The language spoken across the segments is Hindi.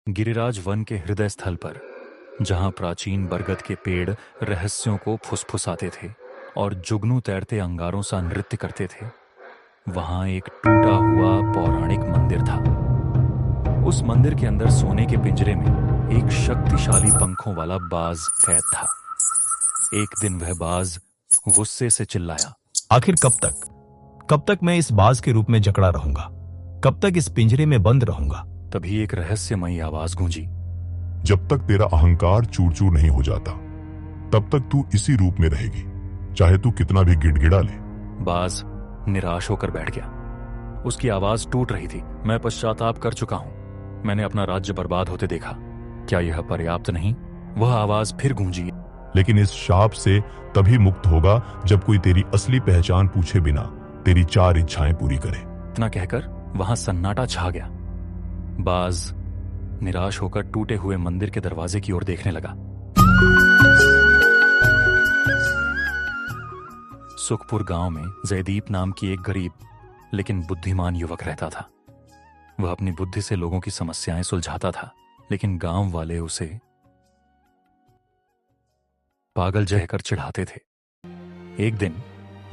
गिरिराज वन के हृदय स्थल पर, जहां प्राचीन बरगद के पेड़ रहस्यों को फुसफुसाते थे और जुगनू तैरते अंगारों सा नृत्य करते थे, वहां एक टूटा हुआ पौराणिक मंदिर था। उस मंदिर के अंदर सोने के पिंजरे में एक शक्तिशाली पंखों वाला बाज कैद था। एक दिन वह बाज गुस्से से चिल्लाया, आखिर कब तक? कब तक मैं इस बाज के रूप में जकड़ा रहूंगा? कब तक इस पिंजरे में बंद रहूंगा? तभी एक रहस्यमयी आवाज गूंजी, जब तक तेरा अहंकार चूर चूर नहीं हो जाता, तब तक तू इसी रूप में रहेगी, चाहे तू कितना भी गिड़गिड़ा ले। बाज निराश होकर बैठ गया। उसकी आवाज टूट रही थी। मैं पश्चाताप कर चुका हूं। मैंने अपना राज्य बर्बाद होते देखा। क्या यह पर्याप्त नहीं? वह आवाज फिर गूंजी, लेकिन इस शाप से तभी मुक्त होगा जब कोई तेरी असली पहचान पूछे बिना तेरी 4 इच्छाएं पूरी करे। इतना कहकर वहां सन्नाटा छा गया। बाज निराश होकर टूटे हुए मंदिर के दरवाजे की ओर देखने लगा। सुखपुर गांव में जयदीप नाम की एक गरीब लेकिन बुद्धिमान युवक रहता था। वह अपनी बुद्धि से लोगों की समस्याएं सुलझाता था, लेकिन गांव वाले उसे पागल कहकर चिढ़ाते थे। एक दिन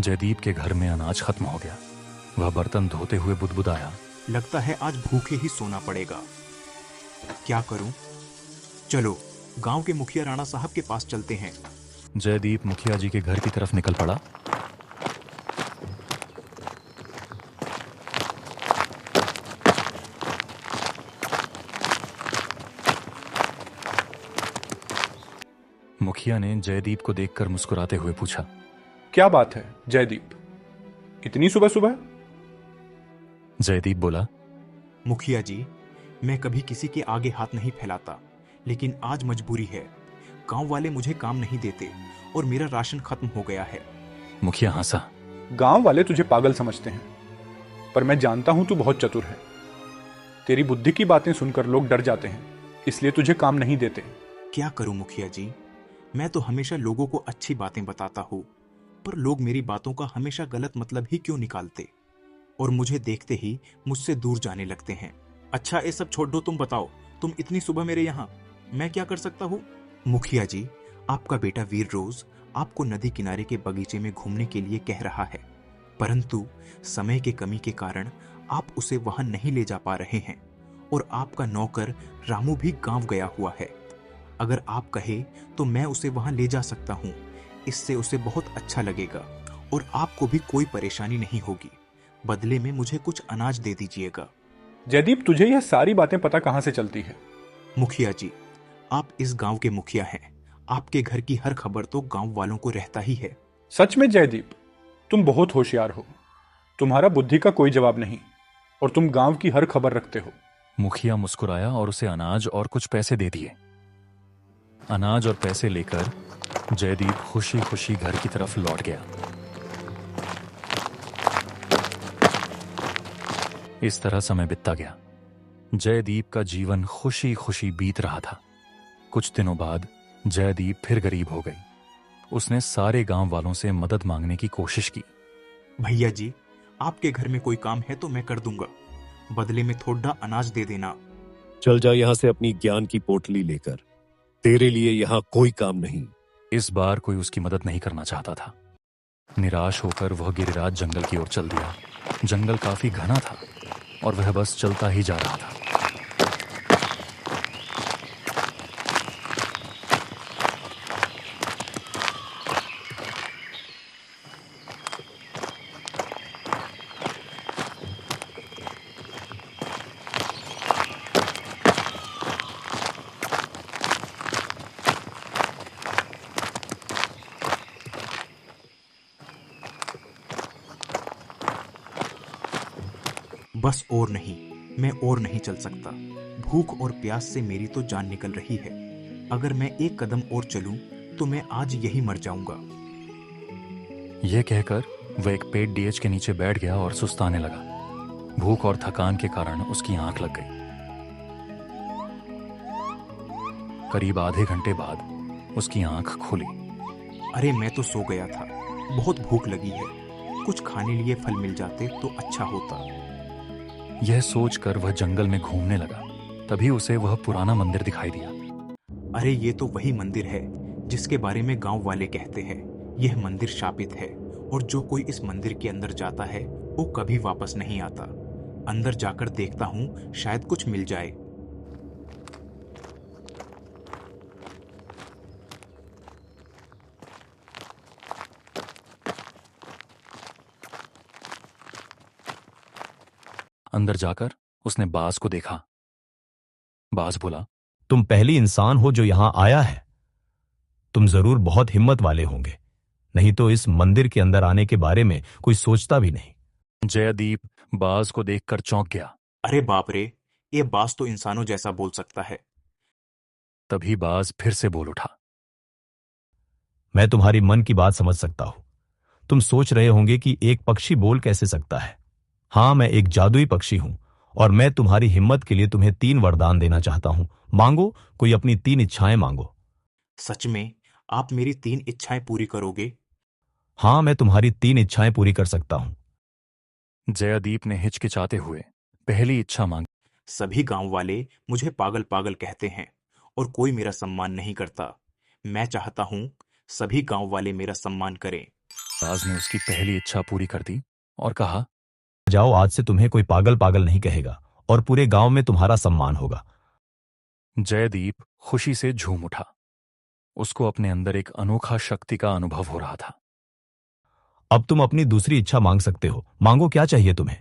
जयदीप के घर में अनाज खत्म हो गया। वह बर्तन धोते हुए बुदबुदाया, लगता है आज भूखे ही सोना पड़ेगा। क्या करूं? चलो गांव के मुखिया राणा साहब के पास चलते हैं। जयदीप मुखिया जी के घर की तरफ निकल पड़ा। मुखिया ने जयदीप को देखकर मुस्कुराते हुए पूछा, क्या बात है जयदीप, इतनी सुबह सुबह? जयदीप बोला, मुखिया जी, मैं कभी किसी के आगे हाथ नहीं फैलाता, लेकिन आज मजबूरी है। गांव वाले मुझे काम नहीं देते और मेरा राशन खत्म हो गया है। मुखिया हंसा। गांव वाले तुझे पागल समझते हैं, पर मैं जानता हूं तू बहुत चतुर है। तेरी बुद्धि की बातें सुनकर लोग डर जाते हैं, इसलिए तुझे काम नहीं देते। क्या करूं मुखिया जी, मैं तो हमेशा लोगों को अच्छी बातें बताता हूं, पर लोग मेरी बातों का हमेशा गलत मतलब ही क्यों निकालते और मुझे देखते ही मुझसे दूर जाने लगते हैं। अच्छा ये सब छोड़ दो, तुम बताओ, तुम इतनी सुबह मेरे यहाँ, मैं क्या कर सकता हूँ? मुखिया जी, आपका बेटा वीर रोज आपको नदी किनारे के बगीचे में घूमने के लिए कह रहा है, परंतु समय के कमी के कारण आप उसे वहां नहीं ले जा पा रहे हैं और आपका नौकर रामू भी गांव गया हुआ है। अगर आप कहे तो मैं उसे वहां ले जा सकता हूं। इससे उसे बहुत अच्छा लगेगा और आपको भी कोई परेशानी नहीं होगी। बदले में मुझे कुछ अनाज दे दीजिएगा। जयदीप, तुझे यह सारी बातें पता कहां से चलती है? मुखिया जी, आप इस गांव के मुखिया हैं। आपके घर की हर खबर तो गांव वालों को रहता ही है। सच में जयदीप, तुम बहुत होशियार हो। तुम्हारा बुद्धि का कोई जवाब नहीं और तुम गांव की हर खबर रखते हो। मुखिया मुस्कुराया और उसे अनाज और कुछ पैसे दे दिए। अनाज और पैसे लेकर जयदीप खुशी खुशी घर की तरफ लौट गया। इस तरह समय बीतता गया। जयदीप का जीवन खुशी खुशी बीत रहा था। कुछ दिनों बाद जयदीप फिर गरीब हो गई। उसने सारे गांव वालों से मदद मांगने की कोशिश की। भैया जी, आपके घर में कोई काम है तो मैं कर दूंगा, बदले में थोड़ा अनाज दे देना। चल जा यहां से अपनी ज्ञान की पोटली लेकर, तेरे लिए यहां कोई काम नहीं। इस बार कोई उसकी मदद नहीं करना चाहता था। निराश होकर वह गिरिराज जंगल की ओर चल दिया। जंगल काफी घना था और वह बस चलता ही जा रहा था। बस और नहीं, मैं और नहीं चल सकता। भूख और प्यास से मेरी तो जान निकल रही है। अगर मैं एक कदम और चलूं तो मैं आज यही मर जाऊंगा। यह कहकर वह एक पेड़ डीएच के नीचे बैठ गया और सुस्ताने लगा। भूख और थकान के कारण उसकी आंख लग गई। करीब आधे घंटे बाद उसकी आंख खुली। अरे मैं तो सो गया था, बहुत भूख लगी है। कुछ खाने लिए फल मिल जाते तो अच्छा होता। यह सोचकर वह जंगल में घूमने लगा। तभी उसे वह पुराना मंदिर दिखाई दिया। अरे ये तो वही मंदिर है जिसके बारे में गांव वाले कहते हैं। यह मंदिर शापित है और जो कोई इस मंदिर के अंदर जाता है वो कभी वापस नहीं आता। अंदर जाकर देखता हूँ, शायद कुछ मिल जाए। अंदर जाकर उसने बाज को देखा। बाज बोला, तुम पहली इंसान हो जो यहां आया है। तुम जरूर बहुत हिम्मत वाले होंगे, नहीं तो इस मंदिर के अंदर आने के बारे में कोई सोचता भी नहीं। जयदीप बाज को देखकर चौंक गया। अरे बाप रे, ये बाज तो इंसानों जैसा बोल सकता है। तभी बाज फिर से बोल उठा, मैं तुम्हारी मन की बात समझ सकता हूं। तुम सोच रहे होंगे कि एक पक्षी बोल कैसे सकता है। हां, मैं एक जादुई पक्षी हूं और मैं तुम्हारी हिम्मत के लिए तुम्हें 3 वरदान देना चाहता हूं। मांगो, कोई अपनी 3 इच्छाएं मांगो। सच में आप मेरी 3 इच्छाएं पूरी करोगे? हां, मैं तुम्हारी 3 इच्छाएं पूरी कर सकता हूं। जयदीप ने हिचकिचाते हुए पहली इच्छा मांगी। सभी गांव वाले मुझे पागल पागल कहते हैं और कोई मेरा सम्मान नहीं करता। मैं चाहता हूं सभी गांव वाले मेरा सम्मान करें। बाज ने उसकी पहली इच्छा पूरी कर दी और कहा, जाओ, आज से तुम्हें कोई पागल पागल नहीं कहेगा और पूरे गांव में तुम्हारा सम्मान होगा। जयदीप खुशी से झूम उठा। उसको अपने अंदर एक अनोखा शक्ति का अनुभव हो रहा था। अब तुम अपनी दूसरी इच्छा मांग सकते हो। मांगो, क्या चाहिए तुम्हें?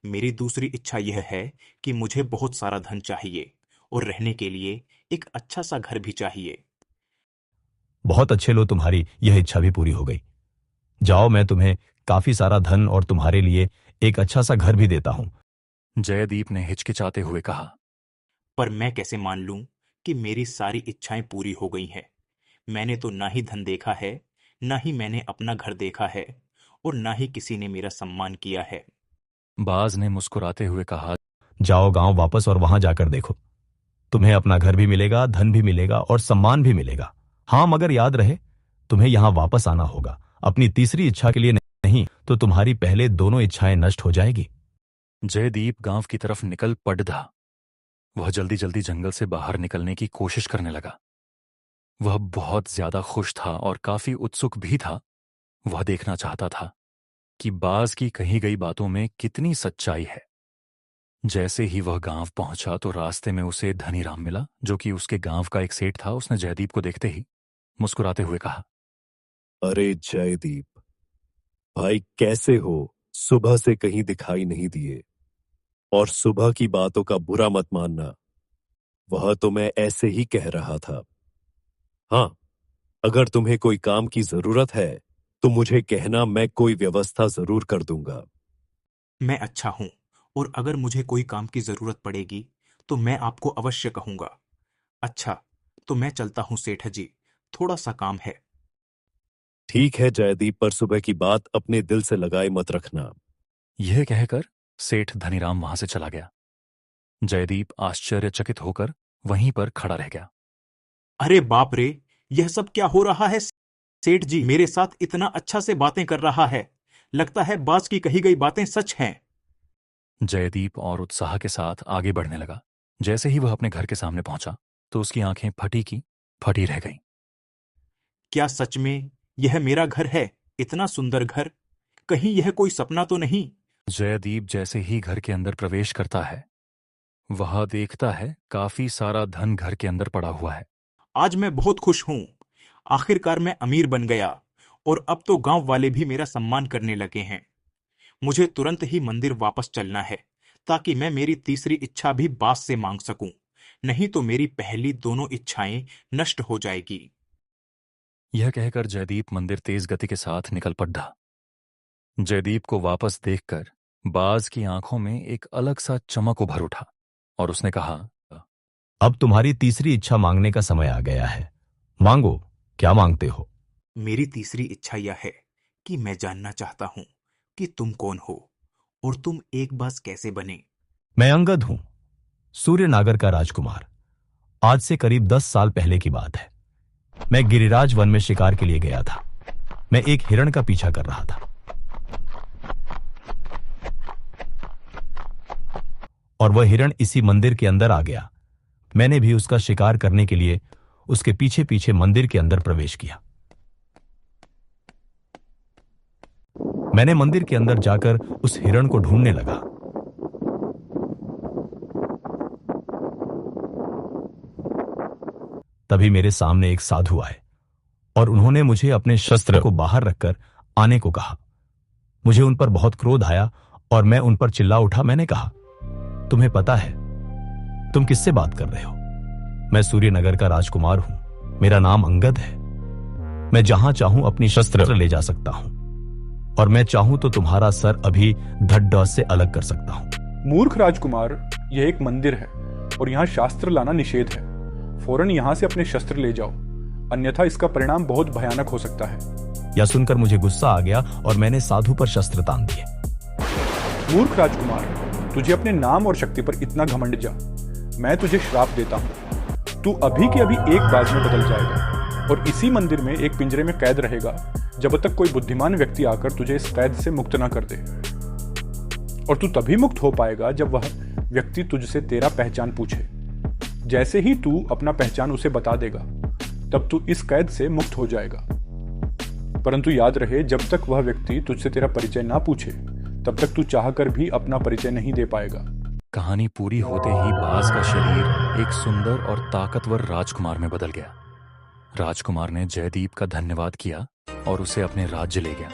मेरी दूसरी इच्छा यह है कि मुझे बहुत सारा धन चाहिए और रहने के लिए एक अच्छा सा घर भी चाहिए। बहुत अच्छे लो, तुम्हारी यह इच्छा भी पूरी हो गई। जाओ, मैं तुम्हें काफी सारा धन और तुम्हारे लिए एक अच्छा सा घर भी देता हूं। जयदीप ने हिचकिचाते हुए कहा, पर मैं कैसे मान लूं कि मेरी सारी इच्छाएं पूरी हो गई हैं? मैंने तो ना ही धन देखा है, ना ही मैंने अपना घर देखा है और ना ही किसी ने मेरा सम्मान किया है। बाज ने मुस्कुराते हुए कहा, जाओ गांव वापस और वहां जाकर देखो। तुम्हें अपना घर भी मिलेगा, धन भी मिलेगा और सम्मान भी मिलेगा। हां, मगर याद रहे, तुम्हें यहां वापस आना होगा। अपनी तीसरी इच्छा के लिए नहीं तो तुम्हारी पहले दोनों इच्छाएं नष्ट हो जाएगी। जयदीप गांव की तरफ निकल पड़ा। वह जल्दी जल्दी जंगल से बाहर निकलने की कोशिश करने लगा। वह बहुत ज्यादा खुश था और काफी उत्सुक भी था। वह देखना चाहता था कि बाज की कही गई बातों में कितनी सच्चाई है। जैसे ही वह गांव पहुंचा तो रास्ते में उसे धनीराम मिला, जो कि उसके गांव का एक सेठ था। उसने जयदीप को देखते ही मुस्कुराते हुए कहा, अरे जयदीप भाई, कैसे हो? सुबह से कहीं दिखाई नहीं दिए। और सुबह की बातों का बुरा मत मानना, वह तो मैं ऐसे ही कह रहा था। हां, अगर तुम्हें कोई काम की जरूरत है तो मुझे कहना, मैं कोई व्यवस्था जरूर कर दूंगा। मैं अच्छा हूं और अगर मुझे कोई काम की जरूरत पड़ेगी तो मैं आपको अवश्य कहूंगा। अच्छा, तो मैं चलता हूं सेठ जी, थोड़ा सा काम है। ठीक है जयदीप, पर सुबह की बात अपने दिल से लगाए मत रखना। यह कहकर सेठ धनीराम वहां से चला गया। जयदीप आश्चर्यचकित होकर वहीं पर खड़ा रह गया। अरे बाप रे, यह सब क्या हो रहा है? सेठ जी मेरे साथ इतना अच्छा से बातें कर रहा है। लगता है बाज की कही गई बातें सच हैं। जयदीप और उत्साह के साथ आगे बढ़ने लगा। जैसे ही वह अपने घर के सामने पहुंचा तो उसकी आंखें फटी की फटी रह गईं। क्या सच में यह मेरा घर है? इतना सुंदर घर, कहीं यह कोई सपना तो नहीं? जयदीप जैसे ही घर के अंदर प्रवेश करता है, वह देखता है काफी सारा धन घर के अंदर पड़ा हुआ है। आज मैं बहुत खुश हूं। आखिरकार मैं अमीर बन गया और अब तो गांव वाले भी मेरा सम्मान करने लगे हैं। मुझे तुरंत ही मंदिर वापस चलना है ताकि मैं मेरी तीसरी इच्छा भी बास से मांग सकूं, नहीं तो मेरी पहली दोनों इच्छाएं नष्ट हो जाएगी। यह कहकर जयदीप मंदिर तेज गति के साथ निकल पड़ा। जयदीप को वापस देखकर बाज की आंखों में एक अलग सा चमक उभर उठा और उसने कहा, अब तुम्हारी तीसरी इच्छा मांगने का समय आ गया है। मांगो, क्या मांगते हो? मेरी तीसरी इच्छा यह है कि मैं जानना चाहता हूं कि तुम कौन हो और तुम एक बास कैसे बने। मैं अंगद हूं, सूर्यनागर का राजकुमार। आज से करीब 10 साल पहले की बात है। मैं गिरिराज वन में शिकार के लिए गया था। मैं एक हिरण का पीछा कर रहा था और वह हिरण इसी मंदिर के अंदर आ गया। मैंने भी उसका शिकार करने के लिए उसके पीछे पीछे मंदिर के अंदर प्रवेश किया। मैंने मंदिर के अंदर जाकर उस हिरण को ढूंढने लगा। तभी मेरे सामने एक साधु आए और उन्होंने मुझे अपने शस्त्र को बाहर रखकर आने को कहा। मुझे उन पर बहुत क्रोध आया और मैं उन पर चिल्ला उठा। मैंने कहा, तुम्हें पता है तुम किससे बात कर रहे हो? मैं सूर्यनगर का राजकुमार हूं, मेरा नाम अंगद है। मैं जहां चाहूं अपनी शस्त्र ले जा सकता हूं और मैं चाहूं तो तुम्हारा सर अभी धड़ से अलग कर सकता हूं। मूर्ख राजकुमार, यह एक मंदिर है और यहाँ शास्त्र लाना निषेध है। फौरन यहाँ से अपने शस्त्र ले जाओ, अन्यथा इसका परिणाम बहुत भयानक हो सकता है। यह सुनकर मुझे गुस्सा आ गया और मैंने साधु पर शस्त्र तान दिए। मूर्ख राजकुमार, तुझे अपने नाम और शक्ति पर इतना घमंड जा। मैं तुझे श्राप देता हूँ, तू अभी के अभी एक बाज में बदल जाएगा और इसी मंदिर में एक पिंजरे में कैद रहेगा जब तक कोई बुद्धिमान व्यक्ति आकर तुझे इस कैद से मुक्त ना कर दे। और तू तभी मुक्त हो पाएगा जब वह व्यक्ति तुझसे तेरा पहचान पूछे। जैसे ही तू अपना पहचान उसे बता देगा तब तू इस कैद से मुक्त हो जाएगा। परंतु याद रहे, जब तक वह व्यक्ति तुझसे तेरा परिचय ना पूछे तब तक तू चाहकर भी अपना परिचय नहीं दे पाएगा। कहानी पूरी होते ही बाज का शरीर एक सुंदर और ताकतवर राजकुमार में बदल गया। राजकुमार ने जयदीप का धन्यवाद किया और उसे अपने राज्य ले गया,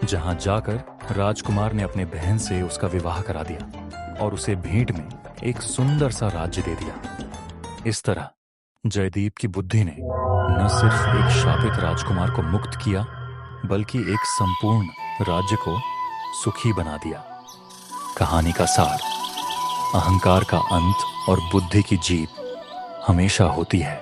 जहां जाकर राजकुमार ने अपने बहन से उसका विवाह करा दिया और उसे भेंट में एक सुंदर सा राज्य दे दिया। इस तरह जयदीप की बुद्धि ने न सिर्फ एक शापित राजकुमार को मुक्त किया, बल्कि एक संपूर्ण राज्य को सुखी बना दिया। कहानी का सार: अहंकार का अंत और बुद्धि की जीत हमेशा होती है।